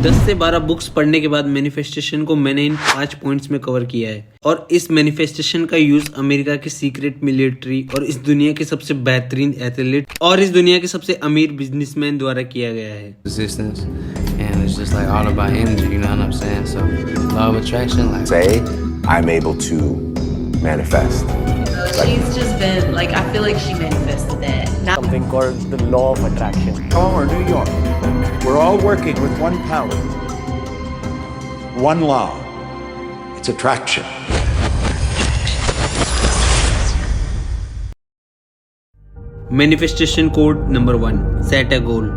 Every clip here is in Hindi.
10 से 12 बुक्स पढ़ने के बाद मैनिफेस्टेशन को मैंने इन 5 पॉइंट्स में कवर किया है और इस मैनिफेस्टेशन का यूज अमेरिका की सीक्रेट मिलिट्री और इस दुनिया के सबसे बेहतरीन एथलीट और इस दुनिया के सबसे अमीर बिजनेसमैन द्वारा किया गया है। And it's just like all about energy, you know what I'm saying? So law of attraction, like say I'm able to manifest. She's just been like, I feel like she manifested that. Something called the law of attraction. Or New York. We're all working with one power, one law. It's attraction. Manifestation code number 1, set a goal.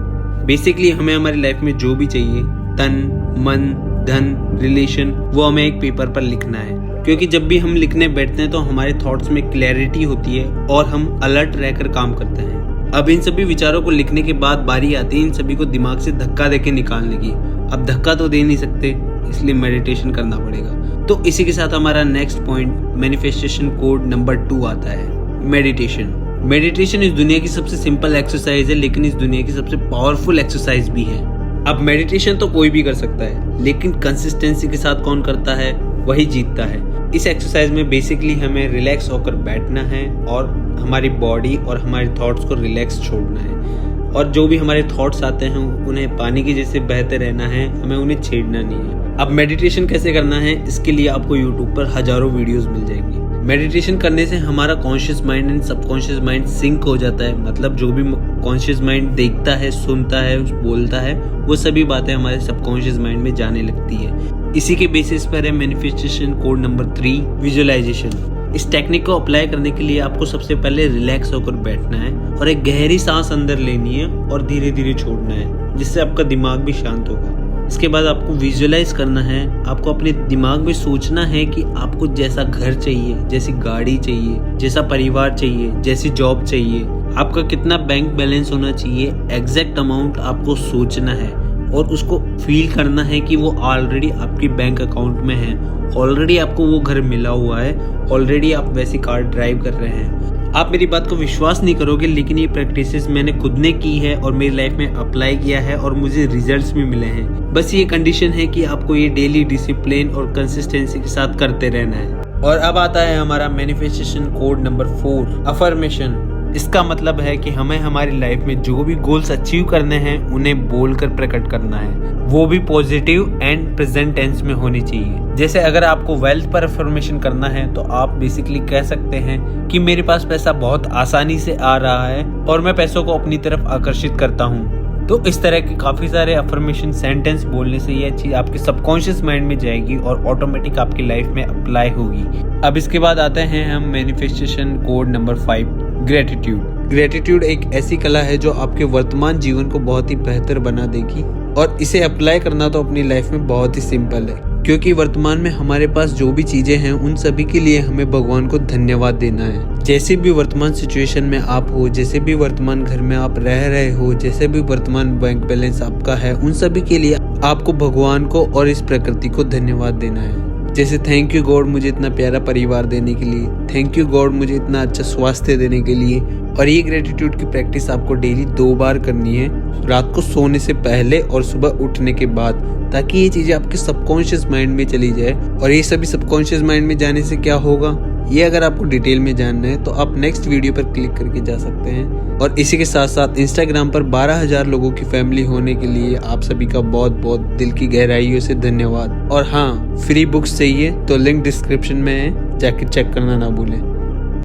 Basically हमें हमारी लाइफ में जो भी चाहिए, तन, मन, धन, रिलेशन, वो हमें एक पेपर पर लिखना है, क्योंकि जब भी हम लिखने बैठते हैं तो हमारे थॉट्स में क्लैरिटी होती है और हम अलर्ट रहकर काम करते हैं। अब इन सभी विचारों को लिखने के बाद बारी आती है इन सभी को दिमाग से धक्का देके निकालने की। अब धक्का तो दे नहीं सकते, इसलिए मेडिटेशन करना पड़ेगा। तो इसी के साथ हमारा next point manifestation code number 2 आता है, मेडिटेशन। मेडिटेशन इस दुनिया की सबसे सिंपल एक्सरसाइज है, लेकिन इस दुनिया की सबसे पावरफुल एक्सरसाइज भी है। अब मेडिटेशन तो कोई भी कर सकता है, लेकिन कंसिस्टेंसी के साथ कौन करता है वही जीतता है। इस एक्सरसाइज में बेसिकली हमें रिलैक्स होकर बैठना है और हमारी बॉडी और हमारे थॉट्स को रिलैक्स छोड़ना है, और जो भी हमारे थॉट्स आते हैं उन्हें पानी के जैसे बहते रहना है, हमें उन्हें छेड़ना नहीं है। अब मेडिटेशन कैसे करना है, इसके लिए आपको यूट्यूब पर हजारों वीडियोस मिल जाएंगी। मेडिटेशन करने से हमारा conscious mind and subconscious mind sync हो जाता है, मतलब जो भी कॉन्शियस माइंड देखता है, सुनता है, बोलता है, वो सभी बातें हमारे सबकॉन्शियस माइंड में जाने लगती है। इसी के बेसिस पर है मैनिफेस्टेशन कोड नंबर 3, विजुअलाइजेशन। इस टेक्निक को अप्लाई करने के लिए आपको सबसे पहले रिलैक्स होकर बैठना है और एक गहरी सांस अंदर लेनी है और धीरे धीरे छोड़ना है, जिससे आपका दिमाग भी शांत होगा। इसके बाद आपको विजुअलाइज करना है, आपको अपने दिमाग में सोचना है कि आपको जैसा घर चाहिए, जैसी गाड़ी चाहिए, जैसा परिवार चाहिए, जैसी जॉब चाहिए, आपका कितना बैंक बैलेंस होना चाहिए, एग्जैक्ट अमाउंट आपको सोचना है और उसको फील करना है कि वो ऑलरेडी आपके बैंक अकाउंट में है, ऑलरेडी आपको वो घर मिला हुआ है, ऑलरेडी आप वैसी कार ड्राइव कर रहे हैं। आप मेरी बात को विश्वास नहीं करोगे, लेकिन ये प्रैक्टिसेस मैंने खुद ने की है और मेरी लाइफ में अप्लाई किया है और मुझे रिजल्ट्स भी मिले हैं। बस ये कंडीशन है कि आपको ये डेली डिसिप्लिन और कंसिस्टेंसी के साथ करते रहना है। और अब आता है हमारा मैनिफेस्टेशन कोड नंबर 4, अफर्मेशन। इसका मतलब है कि हमें हमारी लाइफ में जो भी गोल्स अचीव करने हैं उन्हें बोलकर प्रकट करना है, वो भी पॉजिटिव एंड प्रेजेंट टेंस में होनी चाहिए। जैसे अगर आपको वेल्थ पर अफर्मेशन करना है तो आप बेसिकली कह सकते हैं कि मेरे पास पैसा बहुत आसानी से आ रहा है और मैं पैसों को अपनी तरफ आकर्षित करता हूँ। तो इस तरह के काफी सारे अफर्मेशन सेंटेंस बोलने से ये चीज आपके सबकॉन्शियस माइंड में जाएगी और ऑटोमेटिक आपकी लाइफ में अप्लाई होगी। अब इसके बाद आते हैं हम manifestation code number 5, gratitude. Gratitude एक ऐसी कला है जो आपके वर्तमान जीवन को बहुत ही बेहतर बना देगी, और इसे अप्लाई करना तो अपनी लाइफ में बहुत ही सिंपल है, क्योंकि वर्तमान में हमारे पास जो भी चीजें हैं उन सभी के लिए हमें भगवान को धन्यवाद देना है। जैसे भी वर्तमान सिचुएशन में आप हो, जैसे भी वर्तमान घर में आप रह रहे हो, जैसे भी वर्तमान बैंक बैलेंस आपका है, उन सभी के लिए आपको भगवान को और इस प्रकृति को धन्यवाद देना है। जैसे थैंक यू गॉड मुझे इतना प्यारा परिवार देने के लिए, थैंक यू गॉड मुझे इतना अच्छा स्वास्थ्य देने के लिए। और ये ग्रेटिट्यूड की प्रैक्टिस आपको डेली 2 बार करनी है, रात को सोने से पहले और सुबह उठने के बाद, ताकि ये चीजें आपके सबकॉन्शियस माइंड में चली जाए। और ये सभी सबकॉन्शियस माइंड में जाने से क्या होगा, ये अगर आपको डिटेल में जानना है तो आप नेक्स्ट वीडियो पर क्लिक करके जा सकते हैं। और इसी के साथ साथ इंस्टाग्राम पर 12,000 लोगों की फैमिली होने के लिए आप सभी का बहुत बहुत दिल की गहराइयों से धन्यवाद। और हाँ, फ्री बुक्स चाहिए तो लिंक डिस्क्रिप्शन में है, जाके चेक करना ना भूलें।